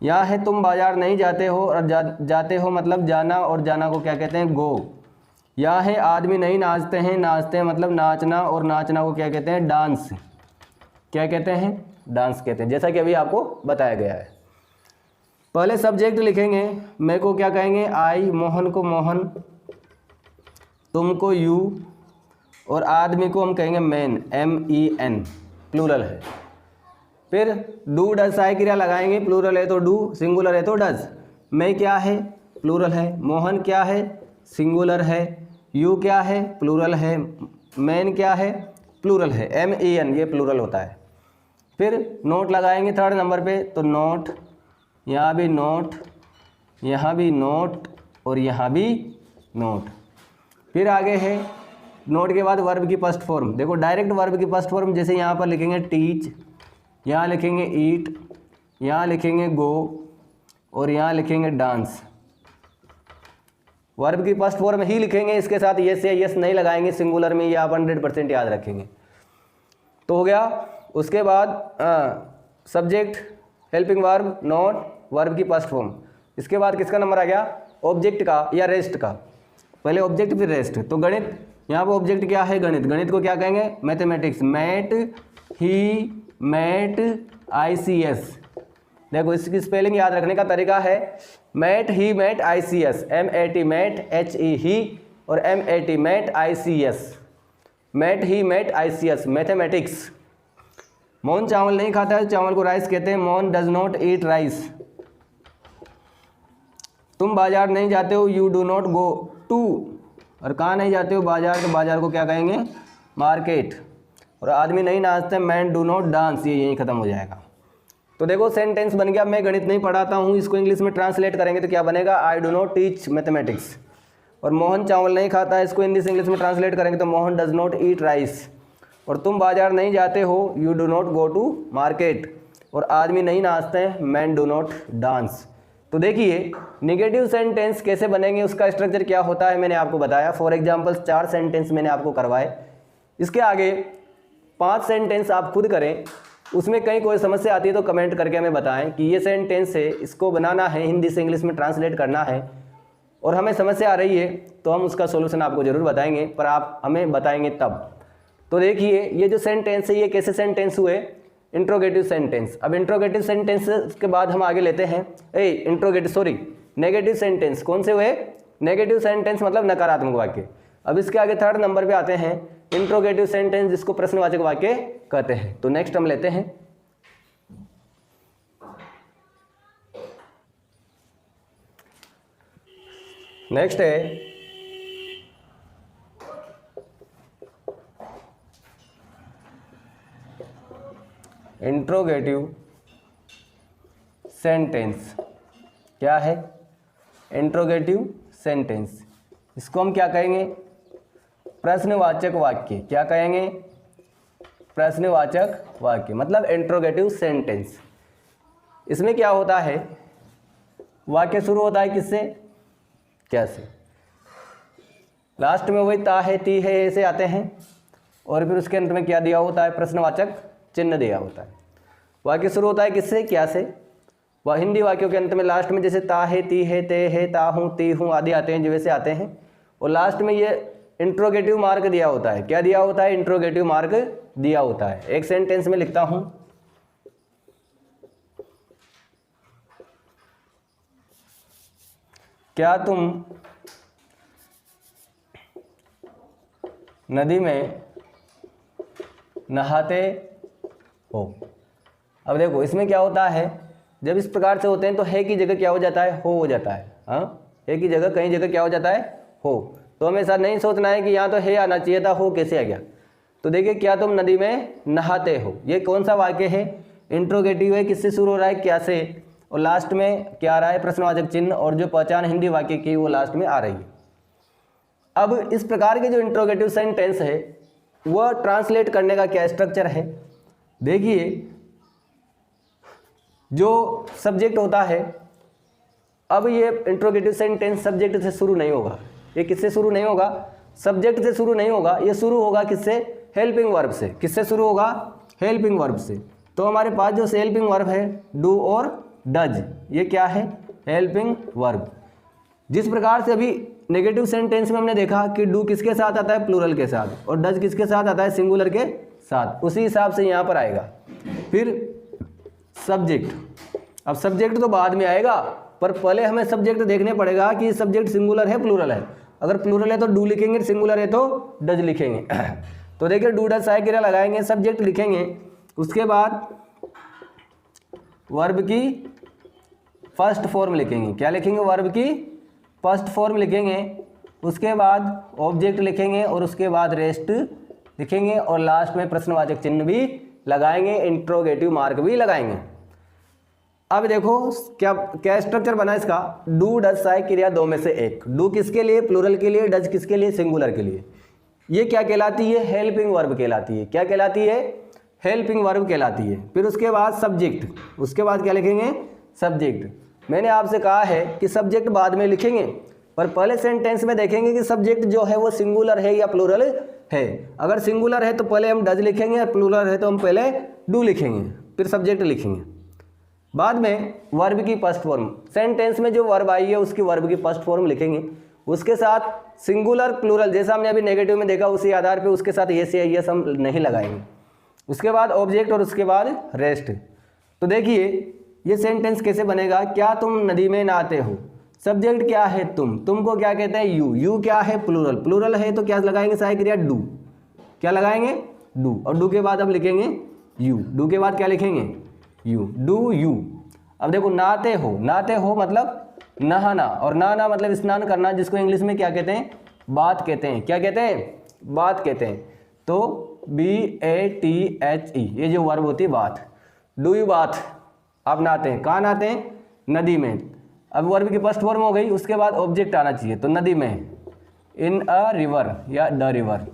यहाँ है तुम बाजार नहीं जाते हो, और जाते हो मतलब जाना, और जाना को क्या कहते हैं? गो। यहाँ है आदमी नहीं नाचते हैं। नाचते हैं मतलब नाचना, और नाचना को क्या कहते हैं? डांस। क्या कहते हैं? डांस कहते हैं, जैसा कि अभी आपको बताया गया है। पहले सब्जेक्ट लिखेंगे। मैं को क्या कहेंगे? आई। मोहन को मोहन, तुमको यू, और आदमी को हम कहेंगे मैन, MEN, प्लूरल है। फिर डू डज सहायक क्रिया लगाएंगे। प्लूरल है तो डू, सिंगुलर है तो डज। मैं क्या है? प्लूरल है। मोहन क्या है? सिंगुलर है। यू क्या है? प्लूरल है। मैन क्या है? प्लूरल है। MEN ये प्लूरल होता है। फिर नोट लगाएंगे 3rd नंबर पे, तो नोट, यहाँ भी नोट, यहाँ भी नोट, और यहाँ भी नोट। फिर आगे है नोट के बाद वर्ब की फर्स्ट फॉर्म। देखो डायरेक्ट वर्ब की फर्स्ट फॉर्म, जैसे यहाँ पर लिखेंगे टीच, यहाँ लिखेंगे ईट, यहाँ लिखेंगे गो, और यहाँ लिखेंगे डांस। वर्ब की फर्स्ट फॉर्म ही लिखेंगे, इसके साथ यस या यस नहीं लगाएंगे सिंगुलर में, ये आप 100% याद रखेंगे। तो हो गया। उसके बाद subject, helping verb, note, verb की फर्स्ट फॉर्म। इसके बाद किसका नंबर आ गया? ऑब्जेक्ट का या रेस्ट का। पहले ऑब्जेक्ट फिर रेस्ट। तो गणित, यहाँ पर ऑब्जेक्ट क्या है? गणित। गणित को क्या कहेंगे? Mathematics. Mat, he, mat, ICS। देखो इसकी स्पेलिंग याद रखने का तरीका है, mat, he, mat, ICS। MAT mat, HE he, और MAT mat, ICS। Mat, he, mat, ICS, mathematics. Mohan चावल नहीं खाता है। चावल को राइस कहते हैं। Mohan does not eat rice. तुम बाजार नहीं जाते हो। You do not go to. और कहाँ नहीं जाते हो? बाजार। तो बाजार को क्या कहेंगे? मार्केट। और आदमी नहीं नाचते, मैन डू नॉट डांस। ये यहीं खत्म हो जाएगा। तो देखो सेंटेंस बन गया, मैं गणित नहीं पढ़ाता हूँ। इसको इंग्लिश में ट्रांसलेट करेंगे तो क्या बनेगा? I do not teach mathematics. और मोहन चावल नहीं खाता है, इसको हिंदी से इंग्लिश में ट्रांसलेट करेंगे तो Mohan does not eat rice. और तुम बाजार नहीं जाते हो, you do not go to market. और आदमी नहीं नाचते हैं, मैन डू नॉट डांस। तो देखिए निगेटिव सेंटेंस कैसे बनेंगे, उसका स्ट्रक्चर क्या होता है मैंने आपको बताया। फॉर एग्जाम्पल 4 सेंटेंस मैंने आपको करवाए। इसके आगे 5 सेंटेंस आप खुद करें। उसमें कहीं कोई समस्या आती है तो कमेंट करके हमें बताएं कि ये सेंटेंस है, इसको बनाना है, हिंदी से इंग्लिश में ट्रांसलेट करना है, और हमें समस्या आ रही है तो हम उसका सोल्यूशन आपको ज़रूर बताएंगे, पर आप हमें बताएंगे तब। तो देखिए ये जो सेंटेंस है ये कैसे सेंटेंस हुए? Interrogative sentence. अब इंट्रोगेटिव सेंटेंस के बाद हम आगे लेते हैं नेगेटिव सेंटेंस। कौन से हुए? नेगेटिव सेंटेंस मतलब नकारात्मक वाक्य। अब इसके आगे 3rd नंबर पे आते हैं इंट्रोगेटिव सेंटेंस, जिसको प्रश्नवाचक वाक्य कहते हैं। तो नेक्स्ट हम लेते हैं नेक्स्ट है इंट्रोगेटिव सेंटेंस। क्या है इंट्रोगेटिव सेंटेंस? इसको हम क्या कहेंगे? प्रश्नवाचक वाक्य। क्या कहेंगे? प्रश्नवाचक वाक्य मतलब इंट्रोगेटिव सेंटेंस। इसमें क्या होता है, वाक्य शुरू होता है किससे? कैसे? लास्ट में वही ता है, ती है, ऐसे आते हैं और फिर उसके अंत में क्या दिया होता है? प्रश्नवाचक चिन्ह दिया होता है। वाक्य शुरू होता है किससे? क्या से? वह हिंदी वाक्यों के अंत में लास्ट में जैसे ता है, ती है, ते है, ता हूँ, ती हूँ आदि आते हैं, जैसे आते हैं। और लास्ट में ये इंट्रोगेटिव मार्क दिया होता है। क्या दिया होता है? इंट्रोगेटिव मार्क दिया होता है। एक सेंटेंस में लिखता हूं, क्या तुम नदी में नहाते हो? अब देखो इसमें क्या होता है, जब इस प्रकार से होते हैं तो है की जगह क्या हो जाता है? हो जाता है। हाँ, है की जगह कहीं जगह क्या हो जाता है? हो। तो हमें ऐसा नहीं सोचना है कि यहाँ तो है आना चाहिए था, हो कैसे आ गया। तो देखिए, क्या तुम नदी में नहाते हो, ये कौन सा वाक्य है? इंट्रोगेटिव है। किससे शुरू हो रहा है? क्या से। और लास्ट में क्या आ रहा है? प्रश्नवाचक चिन्ह। और जो पहचान हिंदी वाक्य की वो लास्ट में आ रही है। अब इस प्रकार के जो इंट्रोगेटिव सेंटेंस है वह ट्रांसलेट करने का क्या स्ट्रक्चर है? देखिए, जो सब्जेक्ट होता है, अब ये इंट्रोगेटिव सेंटेंस सब्जेक्ट से शुरू नहीं होगा। ये किससे शुरू नहीं होगा? सब्जेक्ट से शुरू नहीं होगा। ये शुरू होगा किससे? हेल्पिंग वर्ब से। किससे शुरू होगा? हेल्पिंग वर्ब से। तो हमारे पास जो हेल्पिंग वर्ब है डू और डज, ये क्या है? Helping verb. जिस प्रकार से अभी नेगेटिव सेंटेंस में हमने देखा कि डू किसके साथ आता है? प्लूरल के साथ। और डज किसके साथ आता है? सिंगुलर के साथ। उसी हिसाब से यहाँ पर आएगा। फिर सब्जेक्ट। अब सब्जेक्ट तो बाद में आएगा, पर पहले हमें सब्जेक्ट देखने पड़ेगा कि सब्जेक्ट सिंगुलर है प्लूरल है। अगर प्लूरल है तो डू लिखेंगे, सिंगुलर है तो डज लिखेंगे। तो देखिए, डू डज साय क्रिया लगाएंगे, सब्जेक्ट लिखेंगे, उसके बाद वर्ब की फर्स्ट फॉर्म लिखेंगे। क्या लिखेंगे? वर्ब की फर्स्ट फॉर्म लिखेंगे। उसके बाद ऑब्जेक्ट लिखेंगे और उसके बाद रेस्ट लिखेंगे और लास्ट में प्रश्नवाचक चिन्ह भी लगाएंगे, इंट्रोगेटिव मार्क भी लगाएंगे। अब देखो क्या क्या स्ट्रक्चर बना इसका। डू डज साय क्रिया दो में से एक। डू किसके लिए? प्लूरल के लिए। डज किसके लिए? सिंगुलर के लिए। ये क्या कहलाती है? हेल्पिंग वर्ब कहलाती है। क्या कहलाती है? हेल्पिंग वर्ब कहलाती है। फिर उसके बाद सब्जेक्ट। उसके बाद क्या लिखेंगे? सब्जेक्ट। मैंने आपसे कहा है कि सब्जेक्ट बाद में लिखेंगे, पर पहले सेंटेंस में देखेंगे कि सब्जेक्ट जो है वो सिंगुलर है या प्लूरल है। अगर सिंगुलर है तो पहले हम डज लिखेंगे और प्लूरल है तो हम पहले डू लिखेंगे, फिर सब्जेक्ट लिखेंगे। बाद में वर्ब की फर्स्ट फॉर्म, सेंटेंस में जो वर्ब आई है उसकी वर्ब की फर्स्ट फॉर्म लिखेंगे। उसके साथ सिंगुलर प्लूरल जैसा हमने अभी नेगेटिव में देखा उसी आधार पे उसके साथ ये से यस हम नहीं लगाएंगे। उसके बाद ऑब्जेक्ट और उसके बाद रेस्ट। तो देखिए ये सेंटेंस कैसे बनेगा। क्या तुम नदी में नहाते हो? सब्जेक्ट क्या है? तुमको क्या कहते हैं? यू क्या है? प्लूरल। प्लूरल है तो क्या लगाएंगे? सहायक क्रिया डू। क्या लगाएंगे? डू। और डू के बाद अब लिखेंगे यू। डू के बाद क्या लिखेंगे? यू। Do you. अब देखो नहाते हो, नहाते हो मतलब नहाना, और नहाना मतलब स्नान करना, जिसको इंग्लिश में क्या कहते हैं? बात कहते हैं। क्या कहते हैं? बात कहते हैं। तो BATHE ये जो वर्ब होती है बात। Do you bath? आप नहाते हैं। कहाँ नहाते हैं? नदी में। अब वर्ब की फर्स्ट फॉर्म हो गई, उसके बाद ऑब्जेक्ट आना चाहिए, तो नदी में। इन अ रिवर या the river.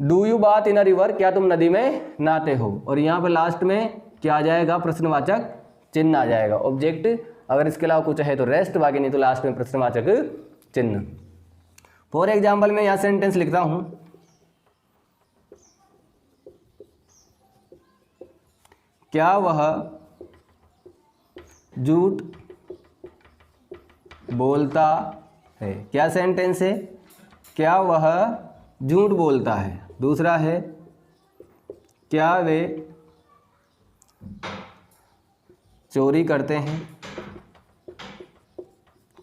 Do you bath in a river? क्या तुम नदी में नहाते हो? और यहाँ पर लास्ट में क्या आ जाएगा? प्रश्नवाचक चिन्ह आ जाएगा। ऑब्जेक्ट, अगर इसके अलावा कुछ है तो रेस्ट, बाकी नहीं तो लास्ट में प्रश्नवाचक चिन्ह। फॉर एग्जाम्पल मैं यहाँ सेंटेंस लिखता हूँ, क्या वह झूठ बोलता है? क्या सेंटेंस है? क्या वह झूठ बोलता है। दूसरा है क्या वे चोरी करते हैं?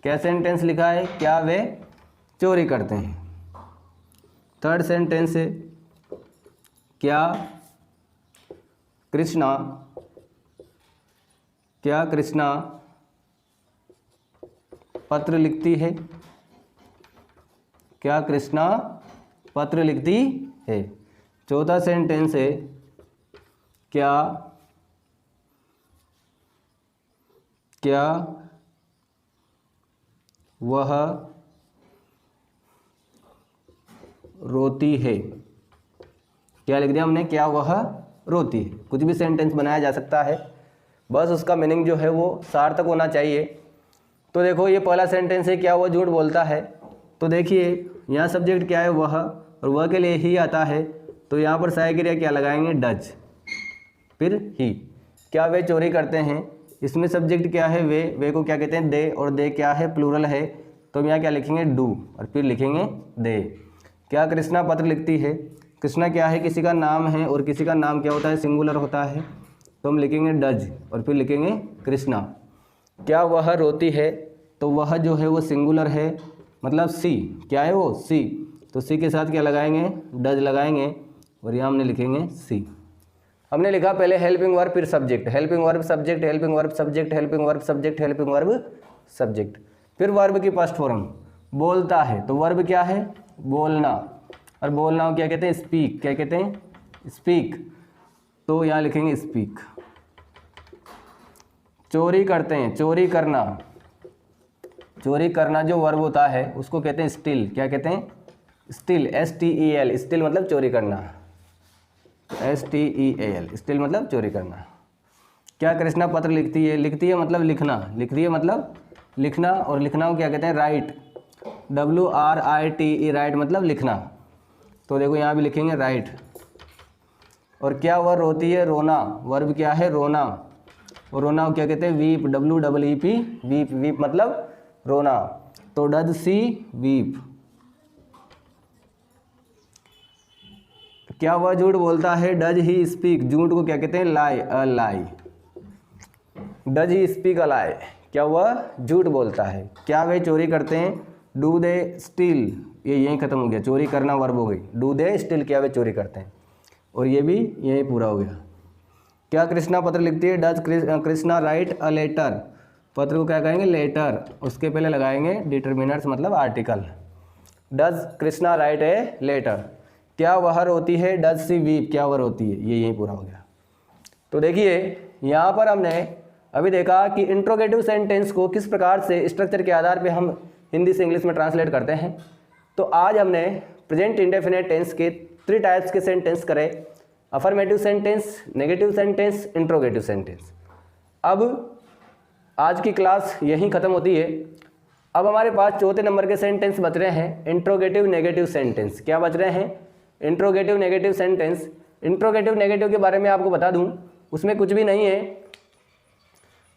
क्या सेंटेंस लिखा है? क्या वे चोरी करते हैं। थर्ड सेंटेंस है क्या कृष्णा पत्र लिखती है? क्या कृष्णा पत्र लिखती है? चौथा सेंटेंस है, क्या वह रोती है? क्या लिख दिया हमने? क्या वह रोती है। कुछ भी सेंटेंस बनाया जा सकता है, बस उसका मीनिंग जो है वो सार्थक होना चाहिए। तो देखो ये पहला सेंटेंस है, क्या वह झूठ बोलता है। तो देखिए यहाँ सब्जेक्ट क्या है? वह, और वह के लिए ही आता है, तो यहाँ पर सहायक क्रिया क्या लगाएंगे? डज, फिर ही। क्या वे चोरी करते हैं? इसमें सब्जेक्ट क्या है? वे को क्या कहते हैं? दे, और दे क्या है? प्लूरल है, तो हम यहाँ क्या लिखेंगे? डू, और फिर लिखेंगे दे। क्या कृष्णा पत्र लिखती है? कृष्णा क्या है? किसी का नाम है, और किसी का नाम क्या होता है? सिंगुलर होता है, तो हम लिखेंगे डज, और फिर लिखेंगे कृष्णा। क्या वह रोती है? तो वह जो है वो सिंगुलर है, मतलब सी। क्या है वो? सी। तो सी के साथ क्या लगाएंगे? डज लगाएंगे, और यहाँ हमने लिखेंगे सी। हमने लिखा पहले हेल्पिंग वर्ब, फिर subject, helping verb subject, helping verb subject, helping verb subject, helping verb subject. फिर वर्ब की फर्स्ट फॉर्म, बोलता है, तो वर्ब क्या है? बोलना, और बोलना को क्या कहते हैं? स्पीक। क्या कहते हैं? स्पीक, तो यहाँ लिखेंगे स्पीक। चोरी करते हैं, चोरी करना, चोरी करना जो वर्ब होता है उसको कहते हैं स्टील। क्या कहते हैं? स्टील, STEL, स्टील मतलब चोरी करना, STEAL, स्टील मतलब चोरी करना। क्या कृष्णा पत्र लिखती है? लिखती है मतलब लिखना, लिखती है मतलब लिखना, और लिखना को क्या कहते हैं? राइट, WRITE, राइट मतलब लिखना। तो देखो यहाँ भी लिखेंगे राइट। और क्या वह रोती है? रोना, वर्ब क्या है? रोना, और रोना को क्या कहते हैं? वीप, WEEP, वीप, वीप मतलब रोना, तो डज सी वीप। क्या वह झूठ बोलता है? डज ही स्पीक, झूठ को क्या कहते हैं? लाई, अ लाई। डज ही स्पीक अ लाई, क्या वह झूठ बोलता है। क्या वे चोरी करते हैं? डू दे स्टील, ये यहीं खत्म हो गया, चोरी करना वर्ब हो गई। डू दे स्टील, क्या वे चोरी करते हैं, और ये भी यहीं पूरा हो गया। क्या कृष्णा पत्र लिखती है? Does Krishna write a letter, पत्र को क्या कहेंगे? लेटर, उसके पहले लगाएंगे डिटर्मिनर्स मतलब article. Does Krishna write a letter. क्या वह रोती है? डज सी वीप, क्या वह रोती है, ये यहीं पूरा हो गया। तो देखिए यहाँ पर हमने अभी देखा कि इंट्रोगेटिव सेंटेंस को किस प्रकार से स्ट्रक्चर के आधार पे हम हिंदी से इंग्लिश में ट्रांसलेट करते हैं। तो आज हमने प्रेजेंट इंडेफिनिट टेंस के 3 टाइप्स के सेंटेंस करे, affirmative sentence, negative sentence, interrogative sentence. अब आज की क्लास यहीं ख़त्म होती है। अब हमारे पास चौथे नंबर के सेंटेंस बच रहे हैं, इंट्रोगेटिव नेगेटिव सेंटेंस। क्या बच रहे हैं? Interrogative negative sentence. Interrogative negative के बारे में आपको बता दूं, उसमें कुछ भी नहीं है।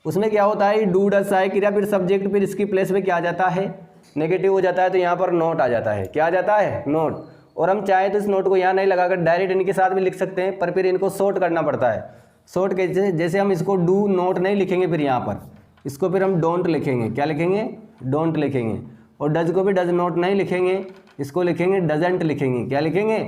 उसमें क्या होता है? डू डज सहायक क्रिया, फिर सब्जेक्ट, फिर इसकी प्लेस में क्या आ जाता है? नेगेटिव हो जाता है, तो यहाँ पर नोट आ जाता है। क्या आ जाता है? नोट। और हम चाहें तो इस नोट को यहाँ नहीं लगाकर डायरेक्ट इनके साथ भी लिख सकते हैं, पर फिर इनको शॉर्ट करना पड़ता है। शॉर्ट के जैसे हम इसको डू नोट नहीं लिखेंगे, फिर यहाँ पर इसको फिर हम डोंट लिखेंगे। क्या लिखेंगे? डोंट लिखेंगे। और डज को भी डज नोट नहीं लिखेंगे, इसको लिखेंगे डजंट लिखेंगे। क्या लिखेंगे?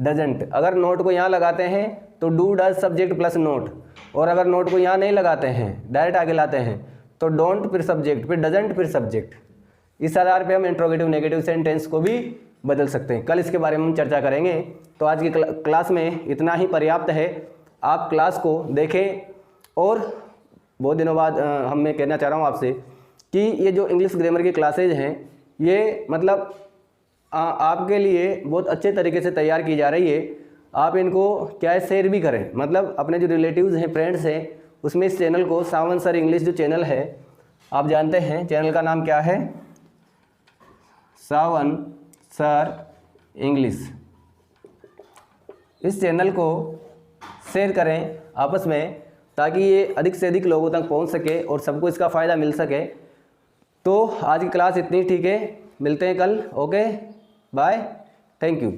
डजंट। अगर नोट को यहाँ लगाते हैं तो do does subject plus note, और अगर नोट को यहाँ नहीं लगाते हैं, डायरेक्ट आगे लाते हैं, तो डोंट फिर सब्जेक्ट, फिर डजंट, फिर सब्जेक्ट। इस आधार पे हम इंट्रोगेटिव नेगेटिव सेंटेंस को भी बदल सकते हैं। कल इसके बारे में हम चर्चा करेंगे। तो आज की क्लास में इतना ही पर्याप्त है। आप क्लास को देखें, और बहुत दिनों बाद मैं कहना चाह रहा हूँ आपसे कि ये जो इंग्लिश ग्रामर की क्लासेज हैं, ये मतलब आपके लिए बहुत अच्छे तरीके से तैयार की जा रही है। आप इनको क्या है, शेयर भी करें, मतलब अपने जो रिलेटिव्स हैं, फ्रेंड्स हैं, उसमें इस चैनल को, सावन सर इंग्लिश जो चैनल है, आप जानते हैं चैनल का नाम क्या है? सावन सर इंग्लिश। इस चैनल को शेयर करें आपस में, ताकि ये अधिक से अधिक लोगों तक पहुंच सके और सबको इसका फ़ायदा मिल सके। तो आज की क्लास इतनी ठीक है, मिलते हैं कल। Okay, bye, thank you.